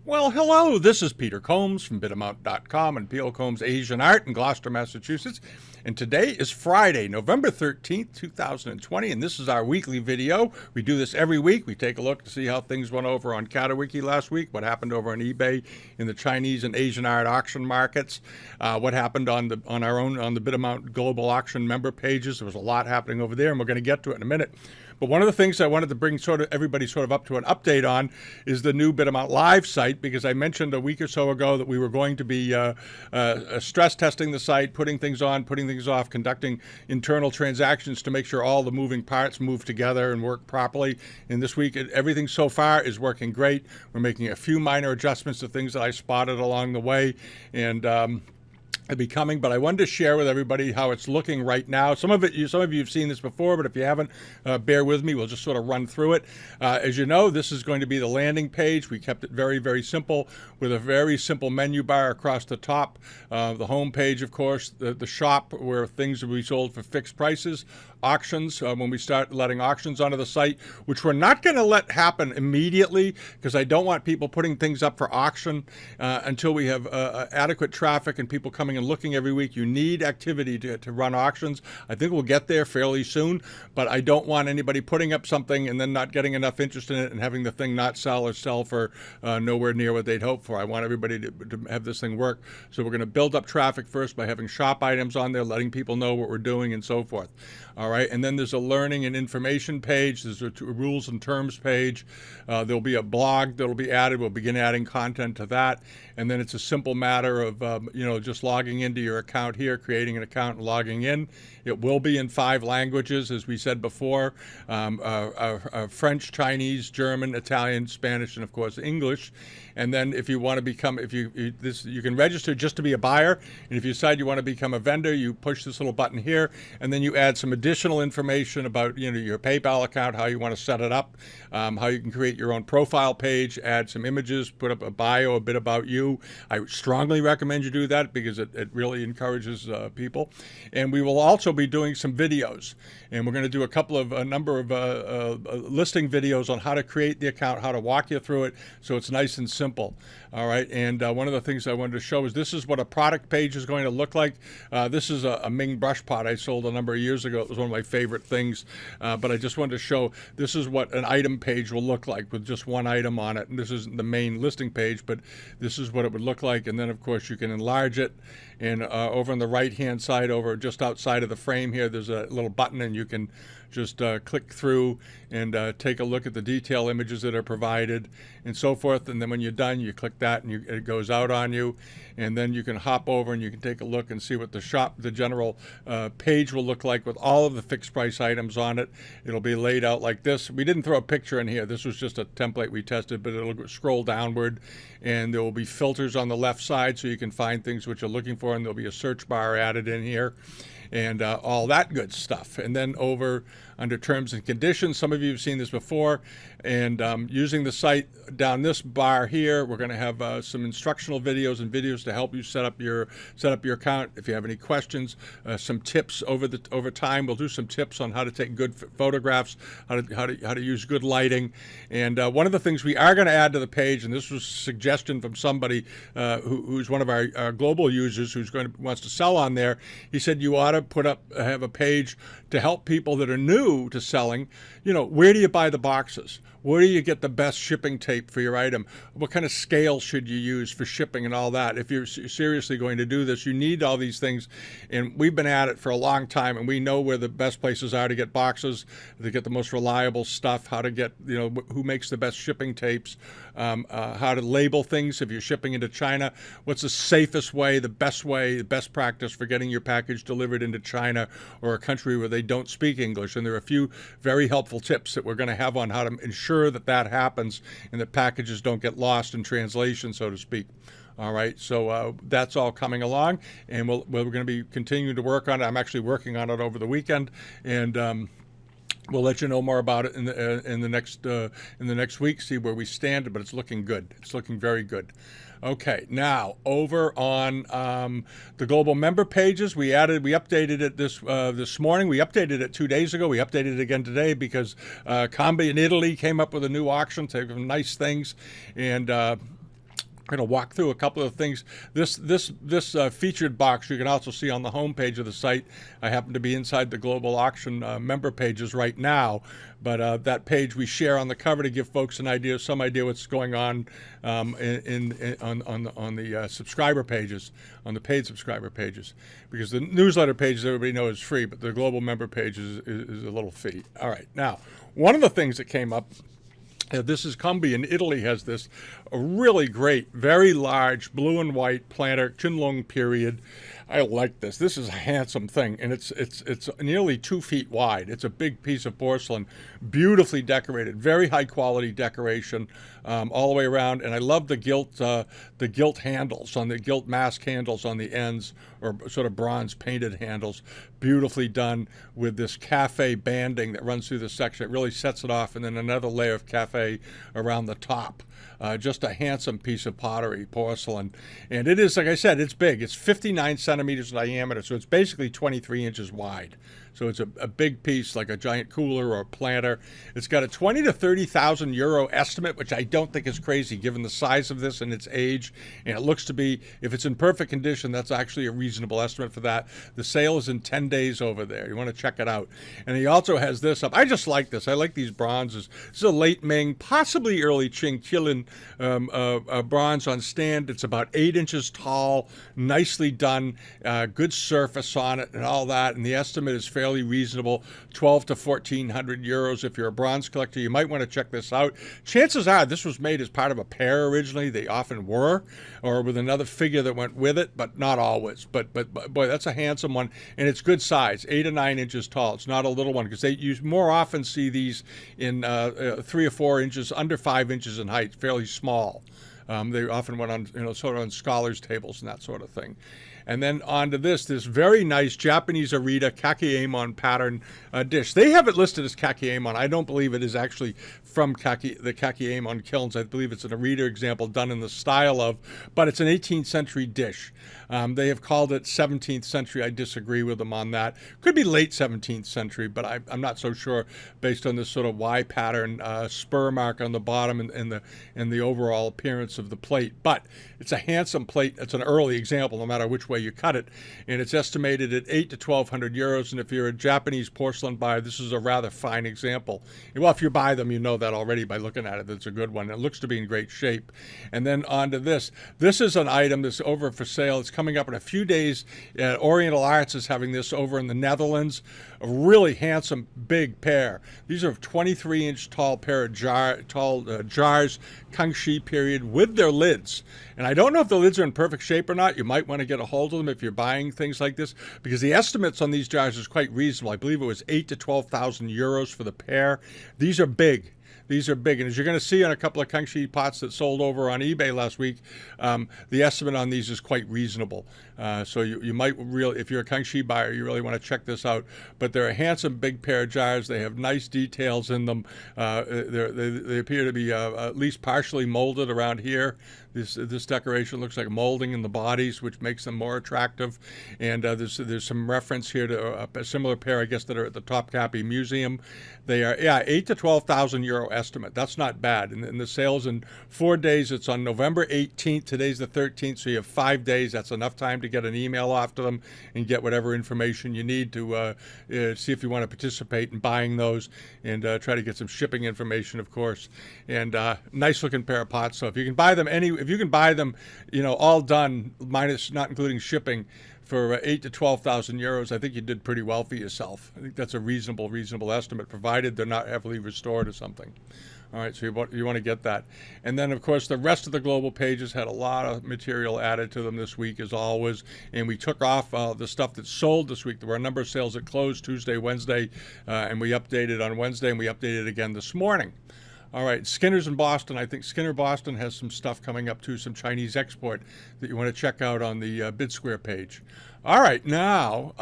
Well, hello, this is Peter Combs from Bidamount.com and P.O. Combs Asian Art in Gloucester, Massachusetts. And today is Friday, November 13th, 2020, and this is our weekly video. We do this every week. We take a look to see how things went over on Katawiki last week, what happened over on eBay in the Chinese and Asian art auction markets, what happened on the Bidamount Global Auction Member pages. There was a lot happening over there, and we're going to get to it in a minute. But one of the things I wanted to bring everybody up to an update on is the new Bidamount Live site, because I mentioned a week or so ago that we were going to be stress testing the site, putting things on, putting things off, conducting internal transactions to make sure all the moving parts move together and work properly. And this week, everything so far is working great. We're making a few minor adjustments to things that I spotted along the way, and it'll be coming, but I wanted to share with everybody how it's looking right now. Some of you have seen this before, but if you haven't, bear with me. We'll just sort of run through it. As you know, this is going to be the landing page. We kept it very, very simple with a very simple menu bar across the top. The home page, of course, the shop where things will be sold for fixed prices. Auctions, when we start letting auctions onto the site, which we're not going to let happen immediately, because I don't want people putting things up for auction until we have adequate traffic and people coming and looking every week. You need activity to run auctions. I think we'll get there fairly soon, but I don't want anybody putting up something and then not getting enough interest in it and having the thing not sell or sell for nowhere near what they'd hoped for. I want everybody to have this thing work. So we're going to build up traffic first by having shop items on there, letting people know what we're doing and so forth. All right, and then there's a learning and information page. There's a rules and terms page. There'll be a blog that'll be added. We'll begin adding content to that. And then it's a simple matter of, just logging into your account here, creating an account and logging in. It will be in 5 languages, as we said before, French, Chinese, German, Italian, Spanish, and of course English. And then if you want to become, you can register just to be a buyer. And if you decide you want to become a vendor, you push this little button here, and then you add some additional information about your PayPal account, how you want to set it up, how you can create your own profile page, add some images, put up a bio, a bit about you. I strongly recommend you do that because it really encourages people. And we will also be doing some videos, and we're going to do a number of listing videos on how to create the account, how to walk you through it, so it's nice and simple. All right, and one of the things I wanted to show is this is what a product page is going to look like. This is a Ming brush pot I sold a number of years ago. It was one of my favorite things, but I just wanted to show this is what an item page will look like with just one item on it. And this isn't the main listing page, but this is what it would look like. And then, of course, you can enlarge it. And over on the right-hand side, over just outside of the frame here, there's a little button, and you can just click through and take a look at the detail images that are provided and so forth. And then when you're done, you click that, and it goes out on you. And then you can hop over and you can take a look and see what the general page will look like with all of the fixed price items on it. It'll be laid out like this. We didn't throw a picture in here. This was just a template we tested, but it'll scroll downward, and there will be filters on the left side so you can find things which you're looking for, and there'll be a search bar added in here, and all that good stuff. And then over under terms and conditions, some of you have seen this before, and using the site down this bar here, we're going to have some instructional videos and videos to help you set up your account. If you have any questions, some tips over time. We'll do some tips on how to take good photographs, how to use good lighting. And one of the things we are going to add to the page, and this was a suggestion from somebody who's one of our global users wants to sell on there. He said you ought to have a page to help people that are new to selling. Where do you buy the boxes? Where do you get the best shipping tape for your item? What kind of scale should you use for shipping and all that? If you're seriously going to do this, you need all these things. And we've been at it for a long time, and we know where the best places are to get boxes, to get the most reliable stuff, how to get, who makes the best shipping tapes, how to label things if you're shipping into China, what's the safest way, the best practice for getting your package delivered into China or a country where they don't speak English. And there are a few very helpful tips that we're going to have on how to ensure that happens and that packages don't get lost in translation, so to speak. All right, so that's all coming along, and we're going to be continuing to work on it. I'm actually working on it over the weekend, and we'll let you know more about it in the next week. See where we stand, but it's looking good. It's looking very good. Okay, now over on the global member pages, we updated it this morning. We updated it 2 days ago. We updated it again today because CAMBI in Italy came up with a new auction. They have nice things, and I'm going to walk through a couple of things. This featured box you can also see on the home page of the site. I happen to be inside the Global Auction member pages right now, but that page we share on the cover to give folks some idea what's going on on the subscriber pages, on the paid subscriber pages, because the newsletter pages everybody knows is free, but the Global member page is a little fee. All right, now one of the things that came up. This is CAMBI in Italy, has this a really great, very large blue and white planter, Qinlong period. I like this. This is a handsome thing, and it's nearly 2 feet wide. It's a big piece of porcelain, beautifully decorated, very high quality decoration all the way around. And I love the gilt handles on the gilt mask handles on the ends, or sort of bronze painted handles, beautifully done with this cafe banding that runs through the section. It really sets it off, and then another layer of cafe around the top. Just a handsome piece of pottery, porcelain. And it is, like I said, it's big. It's 59 centimeters diameter, so it's basically 23 inches wide. So it's a big piece, like a giant cooler or a planter. It's got a 20 to 30,000 euro estimate, which I don't think is crazy given the size of this and its age. And it looks to be, if it's in perfect condition, that's actually a reasonable estimate for that. The sale is in 10 days over there. You want to check it out. And he also has this up. I just like this. I like these bronzes. This is a late Ming, possibly early Qing Qilin bronze on stand. It's about 8 inches tall, nicely done, good surface on it and all that. And the estimate is fairly reasonable, 12 to 1,400 euros. If you're a bronze collector, you might want to check this out. Chances are this was made as part of a pair originally. They often were, or with another figure that went with it, but not always. But boy, that's a handsome one, and it's good size, 8 to 9 inches tall. It's not a little one, because you more often see these in 3 or 4 inches, under 5 inches in height, fairly small. They often went on, sort of on scholars' tables and that sort of thing. And then onto this very nice Japanese Arita Kakiemon pattern dish. They have it listed as Kakiemon. I don't believe it is actually from the Kakiemon kilns. I believe it's an Arita example done in the style of, but it's an 18th century dish. They have called it 17th century. I disagree with them on that. Could be late 17th century, but I'm not so sure based on this sort of Y pattern spur mark on the bottom and the overall appearance of the plate. But it's a handsome plate. It's an early example, no matter which way you cut it, and it's estimated at 8 to 1,200 euros. And if you're a Japanese porcelain buyer, this is a rather fine example. Well, if you buy them, you know that already by looking at it. It's a good one. It looks to be in great shape. And then onto this. This is an item that's over for sale. It's coming up in a few days. Oriental Arts is having this over in the Netherlands. A really handsome big pair. These are 23-inch tall pair of jars, Kangxi period, with their lids. And I don't know if the lids are in perfect shape or not. You might want to get a hold of them if you're buying things like this, because the estimates on these jars is quite reasonable. I believe it was 8 to 12,000 euros for the pair. These are big. These are big, and as you're going to see on a couple of Kangxi pots that sold over on eBay last week, the estimate on these is quite reasonable. So you might really, if you're a Kangxi buyer, you really want to check this out. But they're a handsome big pair of jars. They have nice details in them. They appear to be at least partially molded around here. This decoration looks like molding in the bodies, which makes them more attractive. And there's some reference here to a similar pair, I guess, that are at the Topkapi Museum. They are 8 to 12,000 euro estimate. That's not bad. And the sale's in 4 days. It's on November 18th. Today's the 13th, so you have 5 days. That's enough time to get an email off to them and get whatever information you need to see if you want to participate in buying those, and try to get some shipping information, of course. And nice looking pair of pots. So if you can buy them all done, minus not including shipping, for 8 to 12,000 euros, I think you did pretty well for yourself. I think that's a reasonable estimate, provided they're not heavily restored or something. All right, so you want to get that. And then, of course, the rest of the global pages had a lot of material added to them this week, as always. And we took off the stuff that sold this week. There were a number of sales that closed Tuesday, Wednesday, and we updated on Wednesday, and we updated again this morning. All right, Skinner's in Boston. I think Skinner Boston has some stuff coming up too, some Chinese export that you want to check out on the BidSquare page. All right, now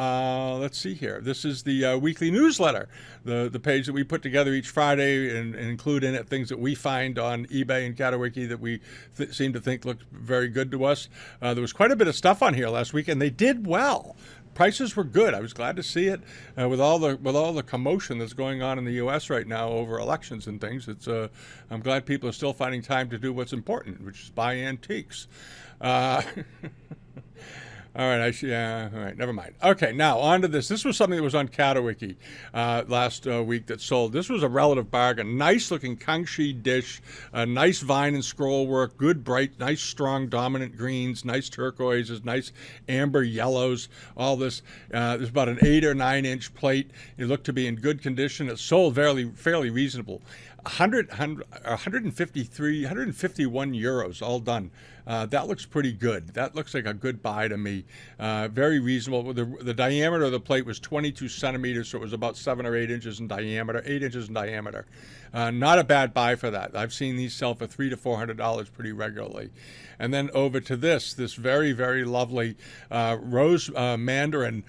let's see here. This is the weekly newsletter, the page that we put together each Friday and include in it things that we find on eBay and Catawiki that we seem to think look very good to us. There was quite a bit of stuff on here last week, and they did well. prices were good. I was glad to see it with all the commotion that's going on in the U.S. right now over elections and things. I'm glad people are still finding time to do what's important, which is buy antiques. All right, all right, never mind. Okay, now on to this. This was something that was on Catawiki last week that sold. This was a relative bargain. Nice looking Kangxi dish, nice vine and scroll work, good bright, nice strong dominant greens, nice turquoises, nice amber yellows, all this. There's about an 8 or 9 inch plate. It looked to be in good condition. It sold fairly reasonable. 151 euros, all done. That looks pretty good. That looks like a good buy to me. Very reasonable. The diameter of the plate was 22 centimeters, so it was about 7 or 8 inches in diameter. 8 inches in diameter. Not a bad buy for that. I've seen these sell for $300 to $400 pretty regularly. And then over to this very, very lovely rose mandarin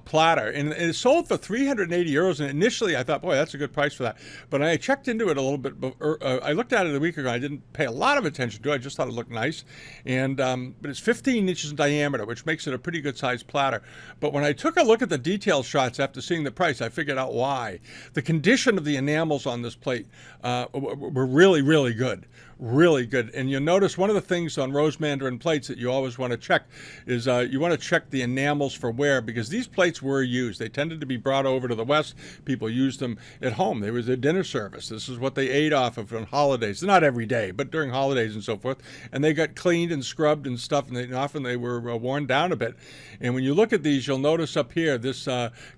platter. And it sold for 380 euros. And initially I thought, boy, that's a good price for that. But I checked into it a little bit. I looked at it a week ago. I didn't pay a lot of attention to it. I just thought it looked nice. And but it's 15 inches in diameter, which makes it a pretty good sized platter. But when I took a look at the detail shots after seeing the price, I figured out why. The condition of the enamels on this plate were really, really good. Really good. And you'll notice one of the things on rose mandarin plates that you always want to check is you want to check the enamels for wear, because these plates were used. They tended to be brought over to the West. People used them at home. They was a dinner service. This is what they ate off of on holidays. Not every day, but during holidays and so forth. And they got cleaned and scrubbed and stuff, and often they were worn down a bit. And when you look at these, you'll notice up here this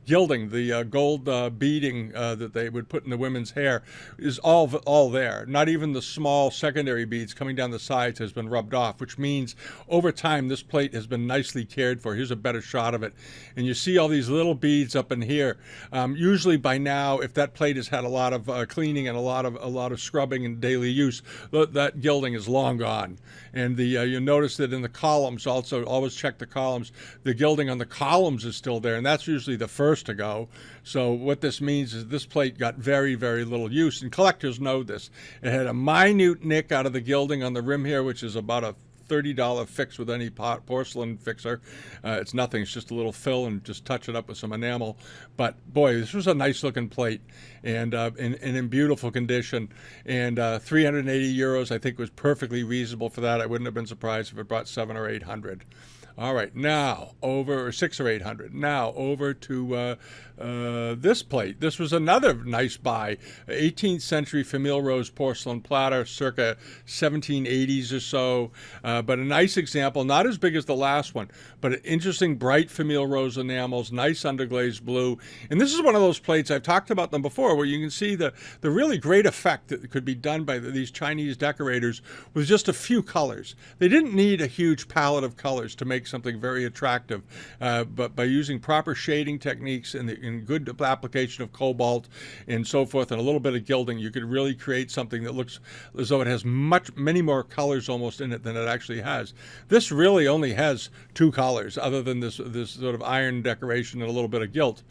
gilding, the gold beading that they would put in the women's hair is all there. Not even the small secondary beads coming down the sides has been rubbed off, which means over time this plate has been nicely cared for. Here's a better shot of it. And you see all these little beads up in here. Usually by now, if that plate has had a lot of cleaning and a lot of scrubbing and daily use, that gilding is long gone. And you'll notice that in the columns also, always check the columns. The gilding on the columns is still there, and that's usually the first to go. So what this means is this plate got very, very little use, and collectors know this. It had a minute nick out of the gilding on the rim here, which is about a $30 fix with any porcelain fixer. It's nothing. It's just a little fill and just touch it up with some enamel. But boy, this was a nice looking plate and in beautiful condition. And 380 euros, I think, was perfectly reasonable for that. I wouldn't have been surprised if it brought 700 or 800. All right, now over 600 or 800. Now over to this plate. This was another nice buy. 18th century Famille rose porcelain platter, circa 1780s or so. But a nice example, not as big as the last one, but an interesting bright Famille rose enamels, nice underglazed blue. And this is one of those plates, I've talked about them before, where you can see the really great effect that could be done by these Chinese decorators with just a few colors. They didn't need a huge palette of colors to make something very attractive, but by using proper shading techniques and good application of cobalt and so forth and a little bit of gilding, you could really create something that looks as though it has many more colors almost in it than it actually has. This really only has 2 colors other than this sort of iron decoration and a little bit of gilt.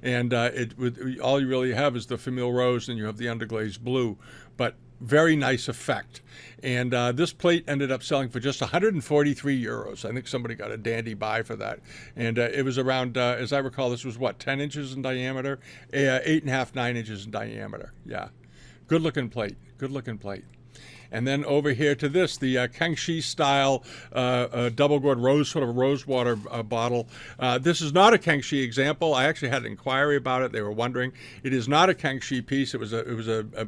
And all you really have is the Famille rose, and you have the underglazed blue. But very nice effect. And this plate ended up selling for just 143 euros. I think somebody got a dandy buy for that. And it was around, as I recall, this was what, 10 inches in diameter? 8.5, 9 inches in diameter. Yeah. Good looking plate. Good looking plate. And then over here to this, the Kangxi style double gourd rose, sort of a rose water bottle. This is not a Kangxi example. I actually had an inquiry about it. They were wondering. It is not a Kangxi piece. It was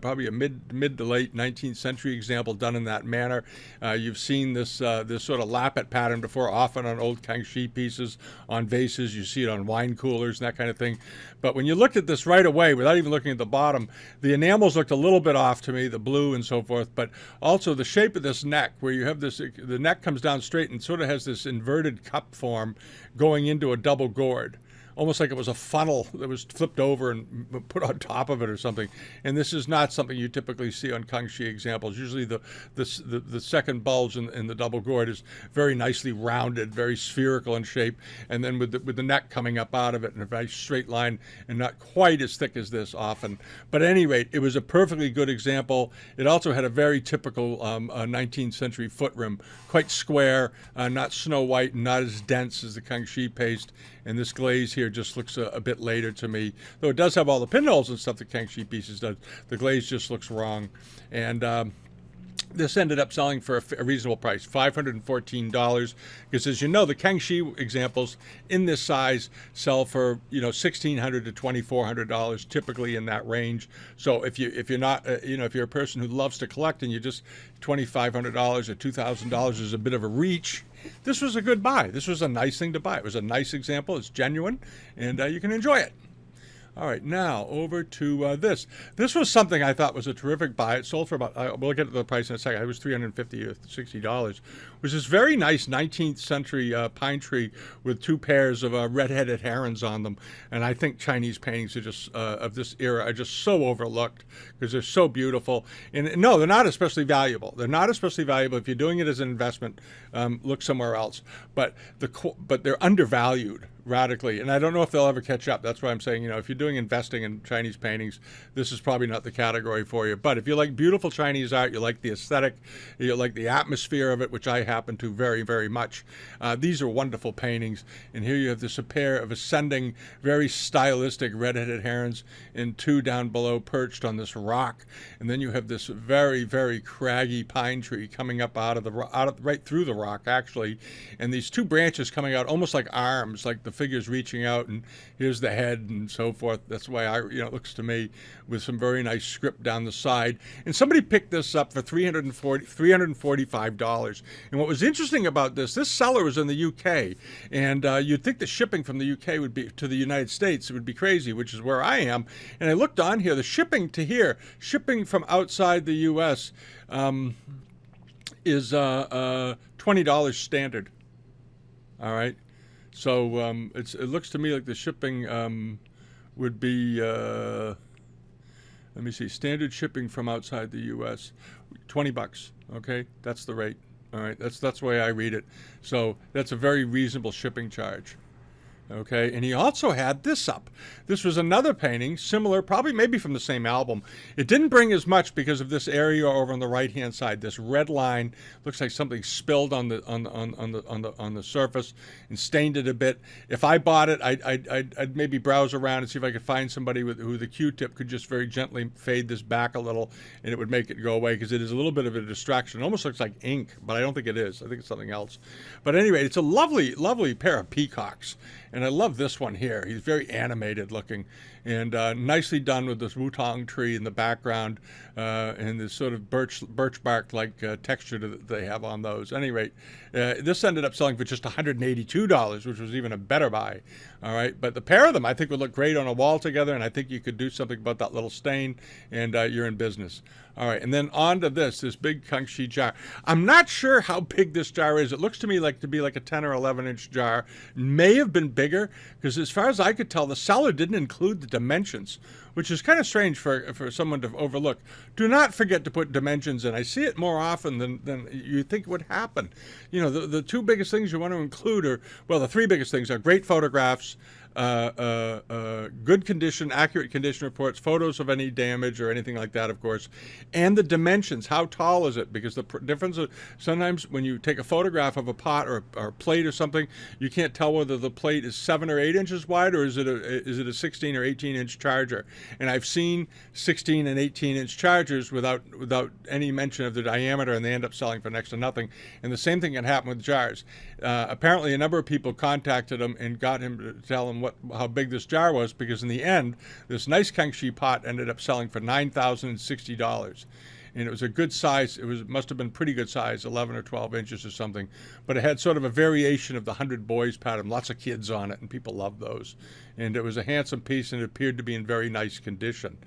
probably a mid to late 19th century example done in that manner. You've seen this sort of lappet pattern before, often on old Kangxi pieces, on vases. You see it on wine coolers and that kind of thing. But when you looked at this right away, without even looking at the bottom, the enamels looked a little bit off to me, the blue and so forth. But also the shape of this neck, where you have this, the neck comes down straight and sort of has this inverted cup form going into a double gourd. Almost like it was a funnel that was flipped over and put on top of it or something. And this is not something you typically see on Kangxi examples. Usually the second bulge in the double gourd is very nicely rounded, very spherical in shape, and then with the neck coming up out of it in a very straight line and not quite as thick as this often. But at any rate, it was a perfectly good example. It also had a very typical 19th century foot rim, quite square, not snow white, and not as dense as the Kangxi paste. And this glaze here just looks a bit later to me, though it does have all the pinholes and stuff that Kangxi pieces does. The glaze just looks wrong. And this ended up selling for a reasonable price, $514, because as you know, the Kangxi examples in this size sell for $1,600 to $2,400, typically in that range. So if you're not if you're a person who loves to collect and you just $2,500 or $2,000 is a bit of a reach, this was a good buy. This was a nice thing to buy. It was a nice example. It's genuine, and you can enjoy it. All right, now over to this. This was something I thought was a terrific buy. It sold for about, we'll get to the price in a second. It was $350 or $60, which is very nice 19th century pine tree with two pairs of red-headed herons on them. And I think Chinese paintings are just of this era are just so overlooked because they're so beautiful. And no, they're not especially valuable. They're not especially valuable. If you're doing it as an investment, look somewhere else. But they're undervalued radically, and I don't know if they'll ever catch up. That's why I'm saying, if you're doing investing in Chinese paintings, this is probably not the category for you. But if you like beautiful Chinese art, you like the aesthetic, you like the atmosphere of it, which I happen to very, very much, these are wonderful paintings. And here you have this pair of ascending, very stylistic red-headed herons, and two down below perched on this rock. And then you have this very, very craggy pine tree coming up right through the rock, actually, and these two branches coming out almost like arms, like the figures reaching out, and here's the head and so forth. That's why it looks to me, with some very nice script down the side. And somebody picked this up for $345. And what was interesting about this seller was in the UK, and you'd think the shipping from the UK would be to the United States, it would be crazy, which is where I am. And I looked on here, the shipping to here, shipping from outside the US is $20 standard. All right. So it looks to me like the shipping would be, let me see, standard shipping from outside the U.S., $20. Okay, that's the rate. All right, that's the way I read it. So that's a very reasonable shipping charge. Okay, and he also had this up. This was another painting, similar, probably maybe from the same album. It didn't bring as much because of this area over on the right-hand side. This red line looks like something spilled on the surface and stained it a bit. If I bought it, I'd maybe browse around and see if I could find somebody who the Q-tip could just very gently fade this back a little, and it would make it go away, because it is a little bit of a distraction. It almost looks like ink, but I don't think it is. I think it's something else. But anyway, it's a lovely, lovely pair of peacocks. And I love this one here. He's very animated looking, and nicely done with this wutong tree in the background, and this sort of birch bark-like texture that they have on those. At any rate, this ended up selling for just $182, which was even a better buy. All right, but the pair of them I think would look great on a wall together, and I think you could do something about that little stain, and you're in business. All right, and then on to this big Kangxi jar. I'm not sure how big this jar is. It looks to me like to be like a 10 or 11-inch jar. May have been bigger, because as far as I could tell, the seller didn't include the dimensions, which is kind of strange for someone to overlook. Do not forget to put dimensions in. I see it more often than you think would happen. The two biggest things you want to include are, well, the three biggest things are great photographs, good condition, accurate condition reports, photos of any damage or anything like that, of course, and the dimensions. How tall is it? Because the difference is, sometimes when you take a photograph of a pot or a plate or something, you can't tell whether the plate is 7 or 8 inches wide, or is it a 16 or 18-inch charger. And I've seen 16 and 18-inch chargers without any mention of the diameter, and they end up selling for next to nothing. And the same thing can happen with jars. Apparently, a number of people contacted him and got him to tell him how big this jar was, because in the end, this nice Kangxi pot ended up selling for $9,060. And it was a good size. Must have been pretty good size, 11 or 12 inches or something. But it had sort of a variation of the 100 Boys pattern, lots of kids on it, and people loved those. And it was a handsome piece, and it appeared to be in very nice condition.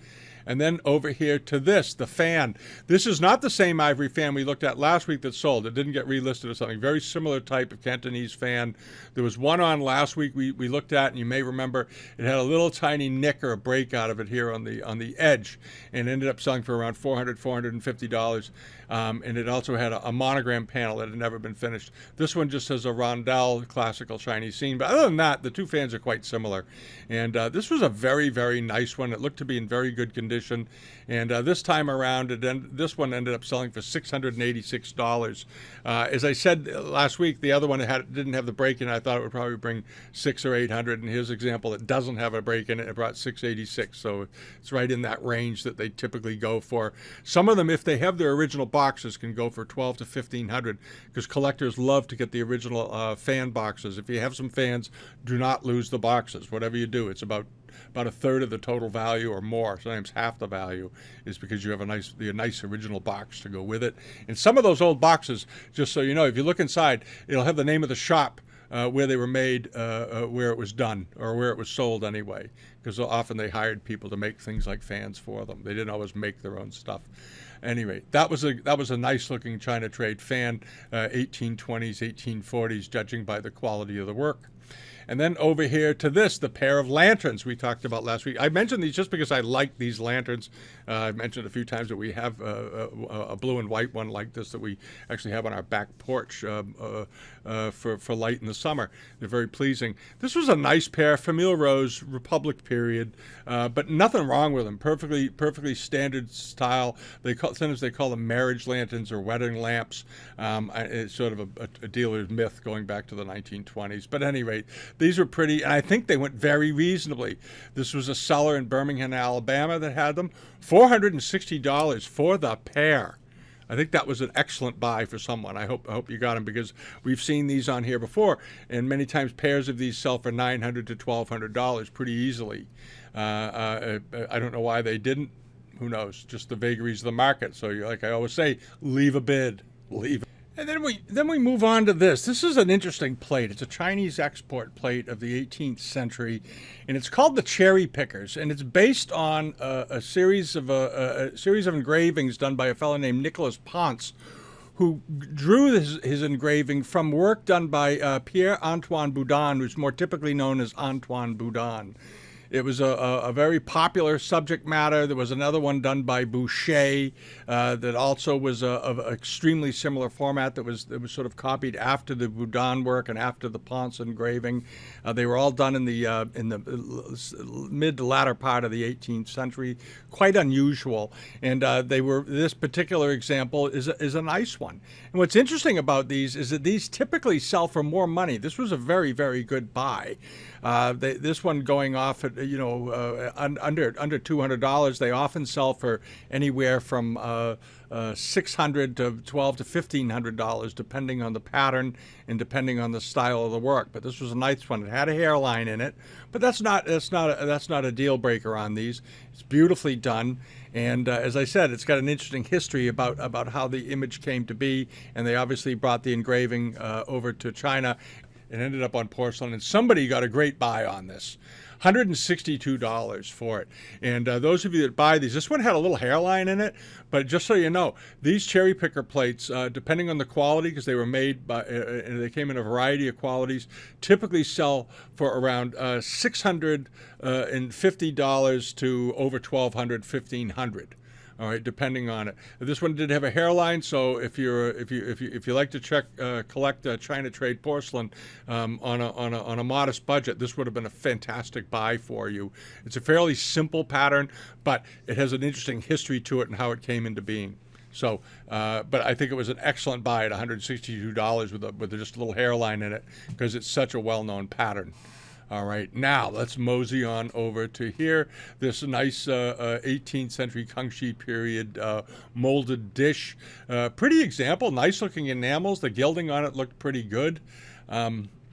And then over here to this, the fan. This is not the same ivory fan we looked at last week that sold. It didn't get relisted or something. Very similar type of Cantonese fan. There was one on last week we looked at, and you may remember it had a little tiny nick or a break out of it here on the edge, and ended up selling for around $450. And it also had a monogram panel that had never been finished. This one just has a rondelle classical Chinese scene. But other than that, the two fans are quite similar. And this was a very, very nice one. It looked to be in very good condition. condition. And this time around, this one ended up selling for $686. As I said last week, the other one didn't have the break in it. I thought it would probably bring $600 or $800. And here's an example that doesn't have a break in it. It brought $686. So it's right in that range that they typically go for. Some of them, if they have their original boxes, can go for $1,200 to $1,500 because collectors love to get the original fan boxes. If you have some fans, do not lose the boxes. Whatever you do, it's about a third of the total value or more, sometimes half the value, is because you have a nice original box to go with it. And some of those old boxes, just so you know, if you look inside, it'll have the name of the shop where they were made, where it was done, or where it was sold anyway, because often they hired people to make things like fans for them. They didn't always make their own stuff. Anyway, that was a nice looking China trade fan, 1820s, 1840s, judging by the quality of the work. And then over here to this, the pair of lanterns we talked about last week. I mentioned these just because I like these lanterns. I've mentioned a few times that we have a blue and white one like this that we actually have on our back porch for light in the summer. They're very pleasing. This was a nice pair, Famille Rose, Republic period, but nothing wrong with them. Perfectly standard style. Sometimes they call them marriage lanterns or wedding lamps. It's sort of a dealer's myth going back to the 1920s. But at any rate, these were pretty, and I think they went very reasonably. This was a seller in Birmingham, Alabama that had them. $460 for the pair. I think that was an excellent buy for someone. I hope you got them, because we've seen these on here before, and many times pairs of these sell for $900 to $1,200 pretty easily. I don't know why they didn't. Who knows? Just the vagaries of the market. So, like I always say, leave a bid. Leave. And then we move on to this. This is an interesting plate. It's a Chinese export plate of the 18th century, and it's called the Cherry Pickers. And it's based on a series of engravings done by a fellow named Nicholas Ponce, who drew his engraving from work done by Pierre-Antoine Boudin, who's more typically known as Antoine Boudin. It was a very popular subject matter. There was another one done by Boucher that also was of extremely similar format that was sort of copied after the Boudin work and after the Ponce engraving. They were all done in the mid to latter part of the 18th century. Quite unusual, and this particular example is a nice one. And what's interesting about these is that these typically sell for more money. This was a very, very good buy. This one going off at under $200. They often sell for anywhere from $600 to $1,200 to $1,500, depending on the pattern and depending on the style of the work. But this was a nice one. It had a hairline in it, but that's not a deal breaker on these. It's beautifully done, and as I said, it's got an interesting history about how the image came to be. And they obviously brought the engraving over to China. It ended up on porcelain, and somebody got a great buy on this. $162 for it. And those of you that buy these, this one had a little hairline in it, but just so you know, these cherry picker plates, depending on the quality, because they were made by, and they came in a variety of qualities, typically sell for around $650 to over $1,200, $1,500. All right, depending on it. This one did have a hairline, so if you like to collect China trade porcelain on a modest budget, this would have been a fantastic buy for you. It's a fairly simple pattern, but it has an interesting history to it and how it came into being. So, but I think it was an excellent buy at $162 with just a little hairline in it, because it's such a well-known pattern. All right, now let's mosey on over to here. This nice 18th century Kangxi period molded dish. Pretty example, nice looking enamels. The gilding on it looked pretty good.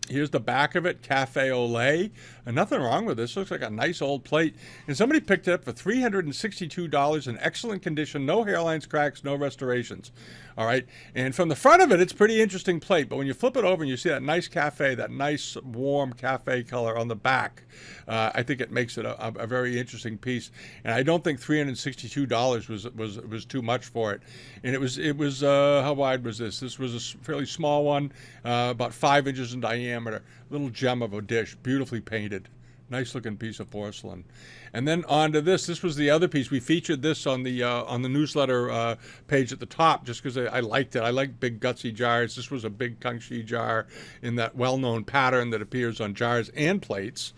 Here's the back of it, cafe au lait. And nothing wrong with this. Looks like a nice old plate. And somebody picked it up for $362 in excellent condition. No hairlines, cracks, no restorations. All right. And from the front of it, it's a pretty interesting plate. But when you flip it over and you see that nice cafe, that nice warm cafe color on the back, I think it makes it a very interesting piece. And I don't think $362 was too much for it. And it was how wide was this? This was a fairly small one, about 5 inches in diameter. Little gem of a dish, beautifully painted. Nice looking piece of porcelain. And then on to this. This was the other piece. We featured this on the newsletter page at the top just because I liked it. I like big gutsy jars. This was a big Kangxi jar in that well-known pattern that appears on jars and plates.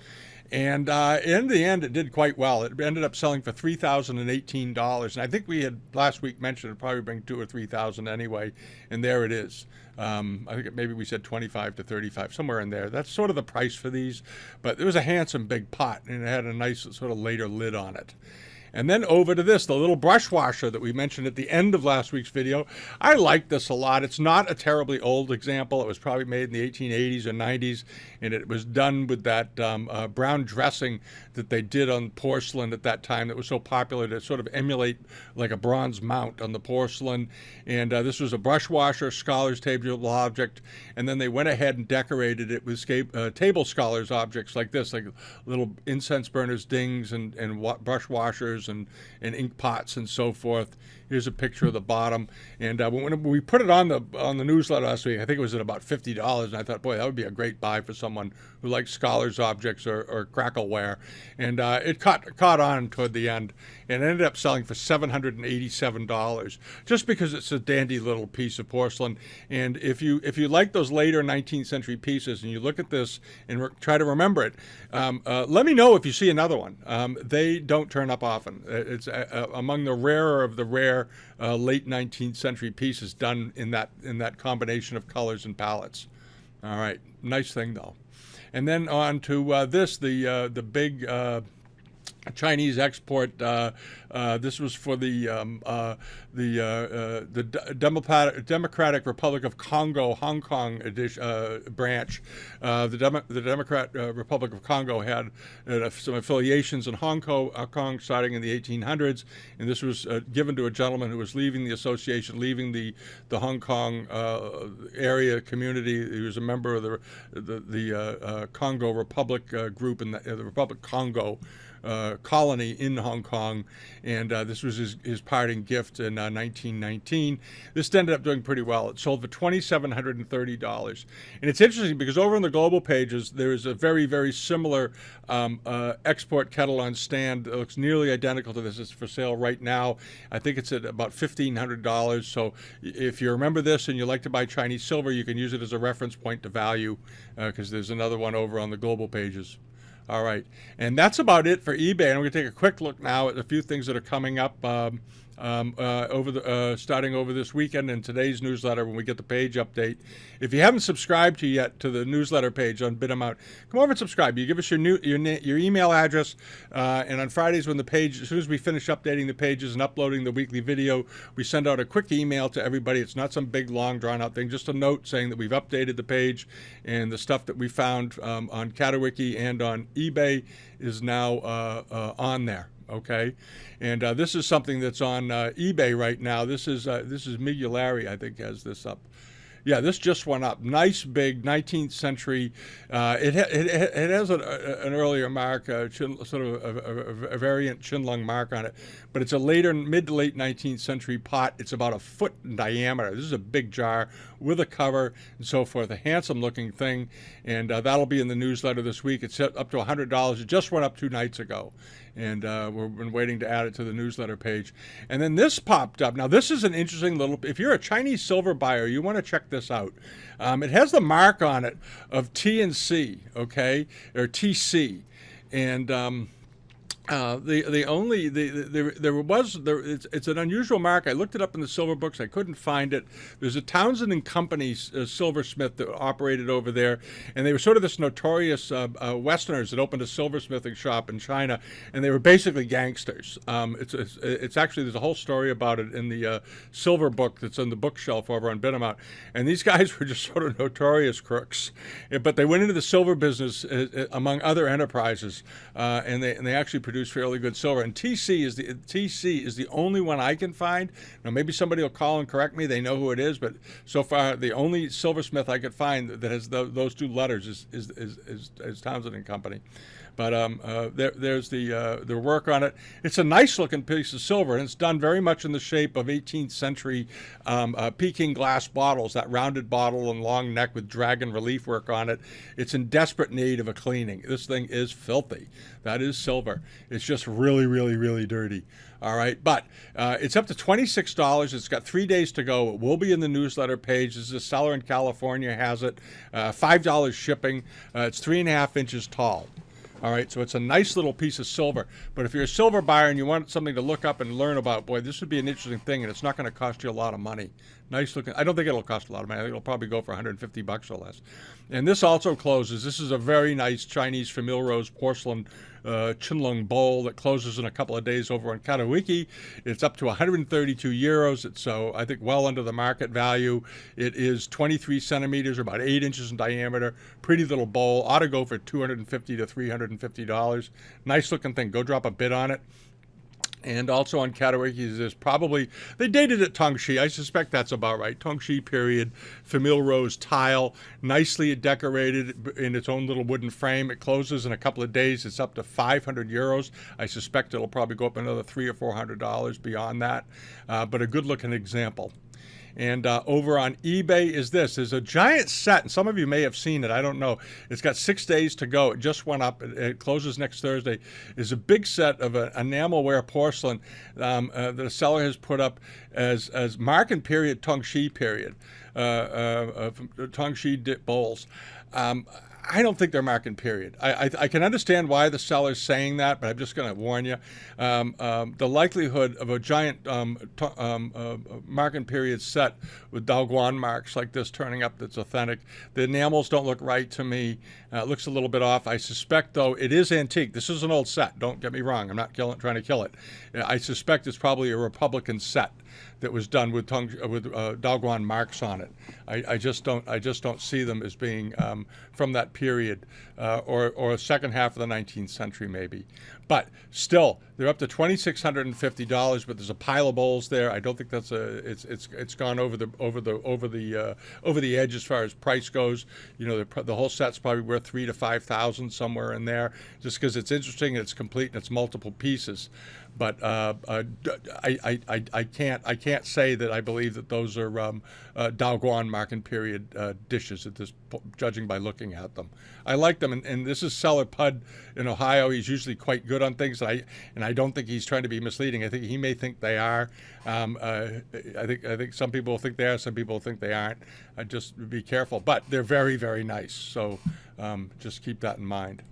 And in the end, it did quite well. It ended up selling for $3,018, and I think we had last week mentioned it'd probably bring 2,000 or 3,000 anyway. And there it is. I think maybe we said 25 to 35, somewhere in there. That's sort of the price for these. But it was a handsome big pot, and it had a nice sort of later lid on it. And then over to this, the little brush washer that we mentioned at the end of last week's video. I like this a lot. It's not a terribly old example. It was probably made in the 1880s or 90s, and it was done with that brown dressing that they did on porcelain at that time that was so popular to sort of emulate like a bronze mount on the porcelain. And this was a brush washer, scholar's table object, and then they went ahead and decorated it with table scholars objects like this, like little incense burners, dings, and brush washers, and ink pots and so forth. Here's a picture of the bottom. And when we put it on the newsletter last week, I think it was at about $50, and I thought, boy, that would be a great buy for someone who likes scholars objects or crackleware. And it caught on toward the end, and ended up selling for $787, just because it's a dandy little piece of porcelain. And if you like those later 19th century pieces, and you look at this and try to remember it, let me know if you see another one. They don't turn up often. It's among the rarer of the rare late 19th century pieces done in that combination of colors and palettes. All right, nice thing though. And then on to this, the big Chinese export. This was for the Democratic Republic of Congo, Hong Kong branch. The Democratic Republic of Congo had some affiliations in Hong Kong starting in the 1800s, and this was given to a gentleman who was leaving the association, leaving the Hong Kong area community. He was a member of the Congo Republic group in the Republic Congo colony in Hong Kong, and this was his parting gift in 1919. This ended up doing pretty well. It sold for $2,730. And it's interesting because over on the global pages, there is a very, very similar export kettle on stand that looks nearly identical to this. It's for sale right now. I think it's at about $1,500. So if you remember this and you like to buy Chinese silver, you can use it as a reference point to value, because there's another one over on the global pages. All right, and that's about it for eBay. And we're going to take a quick look now at a few things that are coming up starting over this weekend in today's newsletter when we get the page update. If you haven't subscribed yet to the newsletter page on Bidamount, come over and subscribe. You give us your email address, and on Fridays when the page, as soon as we finish updating the pages and uploading the weekly video, we send out a quick email to everybody. It's not some big, long, drawn-out thing, just a note saying that we've updated the page, and the stuff that we found on Catawiki and on eBay is now on there. Okay, and this is something that's on eBay right now. This is Libary, I think, has this up. Yeah, this just went up. Nice big 19th century. It has an earlier mark, sort of a variant Chinlung mark on it, but it's a mid to late 19th century pot. It's about a foot in diameter. This is a big jar with a cover and so forth. A handsome looking thing, and that'll be in the newsletter this week. It's up to $100. It just went up 2 nights ago, and we've been waiting to add it to the newsletter page. And then this popped up. Now this is an interesting little, if you're a Chinese silver buyer, you want to check this out. It has the mark on it of T&C, okay, or TC, and it's an unusual mark. I looked it up in the silver books. I couldn't find it. There's a Townsend and Company silversmith that operated over there, and they were sort of this notorious Westerners that opened a silversmithing shop in China, and they were basically gangsters. It's actually, there's a whole story about it in the silver book that's on the bookshelf over on Bidamount, and these guys were just sort of notorious crooks, but they went into the silver business among other enterprises, and they actually produced fairly good silver. And TC is the only one I can find. Now maybe somebody will call and correct me. They know who it is, but so far the only silversmith I could find that has those 2 letters is Townsend and Company. But there's the work on it. It's a nice looking piece of silver, and it's done very much in the shape of 18th century Peking glass bottles, that rounded bottle and long neck with dragon relief work on it. It's in desperate need of a cleaning. This thing is filthy. That is silver. It's just really, really, really dirty. All right, but it's up to $26. It's got 3 days to go. It will be in the newsletter page. This is a seller in California has it. $5 shipping. It's 3.5 inches tall. All right, so it's a nice little piece of silver. But if you're a silver buyer and you want something to look up and learn about, boy, this would be an interesting thing, and it's not going to cost you a lot of money. Nice looking. I don't think it'll cost a lot of money. I think it'll probably go for $150 or less. And this also closes. This is a very nice Chinese Famille Rose porcelain Qinlong bowl that closes in a couple of days over on Katawiki. It's up to 132 euros. It's I think well under the market value. It is 23 centimeters or about 8 inches in diameter. Pretty little bowl. Ought to go for $250 to $350. Nice looking thing. Go drop a bid on it. And also on Katawiki, there's probably, they dated it Kangxi. I suspect that's about right. Kangxi period, Famille Rose tile, nicely decorated in its own little wooden frame. It closes in a couple of days. It's up to 500 euros. I suspect it'll probably go up another $300 or $400 beyond that. But a good looking example. And over on eBay is this. There's a giant set, and some of you may have seen it. I don't know. It's got 6 days to go. It just went up. It closes next Thursday. It's a big set of enamelware porcelain that the seller has put up as mark and period Kangxi period, Kangxi bowls. I don't think they're mark and period. I can understand why the seller's saying that, but I'm just going to warn you. The likelihood of a giant mark and period set with Daoguan marks like this turning up that's authentic, the enamels don't look right to me. It looks a little bit off. I suspect, though, it is antique. This is an old set. Don't get me wrong. I'm not trying to kill it. I suspect it's probably a Republican set that was done with Daoguan marks on it. I just don't see them as being from that period or second half of the 19th century maybe. But still, they're up to $2,650. But there's a pile of bowls there. I don't think that's it's gone over the edge as far as price goes. You know, the whole set's probably worth $3,000 to $5,000 somewhere in there, just because it's interesting and it's complete and it's multiple pieces. But I can't say that I believe that those are Daoguan mark and period dishes at this, judging by looking at them. I like them, and this is Seller Pud in Ohio. He's usually quite good on things, and I don't think he's trying to be misleading. I think he may think they are. I think some people think they are, some people think they aren't. Just be careful, but they're very, very nice. So just keep that in mind.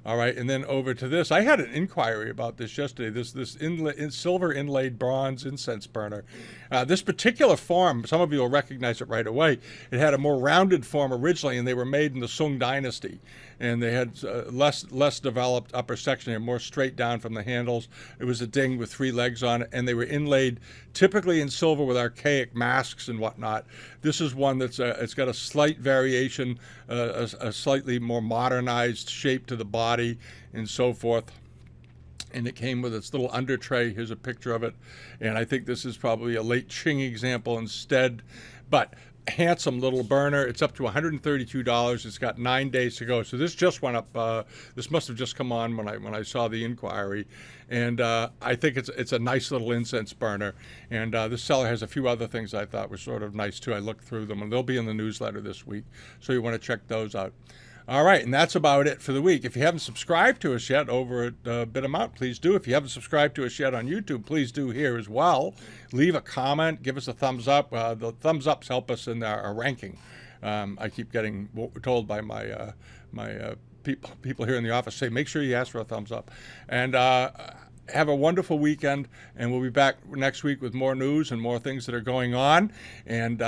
All right, and then over to this. I had an inquiry about this yesterday, this silver inlaid bronze incense burner. This particular form, some of you will recognize it right away. It had a more rounded form originally, and they were made in the Sung Dynasty. And they had less developed upper section here, more straight down from the handles. It was a ding with 3 legs on it, and they were inlaid typically in silver with archaic masks and whatnot. This is one that's it's got a slight variation, a slightly more modernized shape to the body and so forth. And it came with its little under tray. Here's a picture of it. And I think this is probably a late Qing example instead. But handsome little burner. It's up to $132. It's got 9 days to go. So this just went up. This must have just come on when I saw the inquiry. And I think it's a nice little incense burner. And this seller has a few other things I thought were sort of nice too. I looked through them, and they'll be in the newsletter this week. So you want to check those out. All right, and that's about it for the week. If you haven't subscribed to us yet over at Bidamount, please do. If you haven't subscribed to us yet on YouTube, please do here as well. Leave a comment, give us a thumbs up. The thumbs ups help us in our ranking. I keep getting told by my people here in the office, say, make sure you ask for a thumbs up. And have a wonderful weekend, and we'll be back next week with more news and more things that are going on, and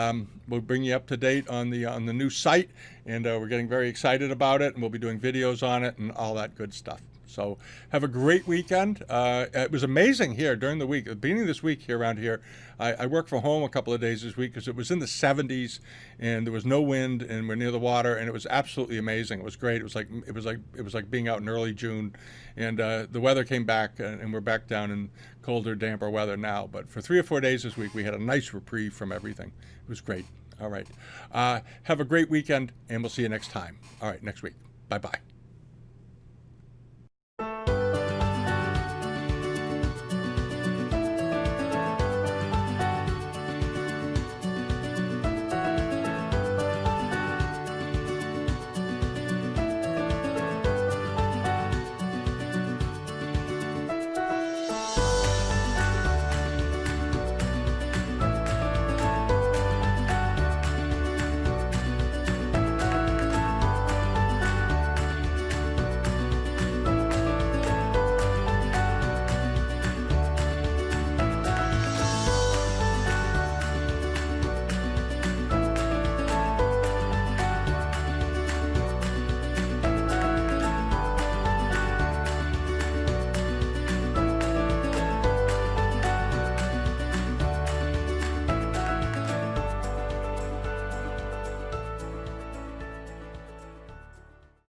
we'll bring you up to date on the new site, and we're getting very excited about it, and we'll be doing videos on it and all that good stuff. So have a great weekend. It was amazing here during the week. At the beginning of this week here around here, I worked from home a couple of days this week because it was in the 70s and there was no wind and we're near the water, and it was absolutely amazing. It was great. It was like being out in early June, and the weather came back, and we're back down in colder, damper weather now. But for 3 or 4 days this week, we had a nice reprieve from everything. It was great. All right. Have a great weekend, and we'll see you next time. All right, next week. Bye-bye.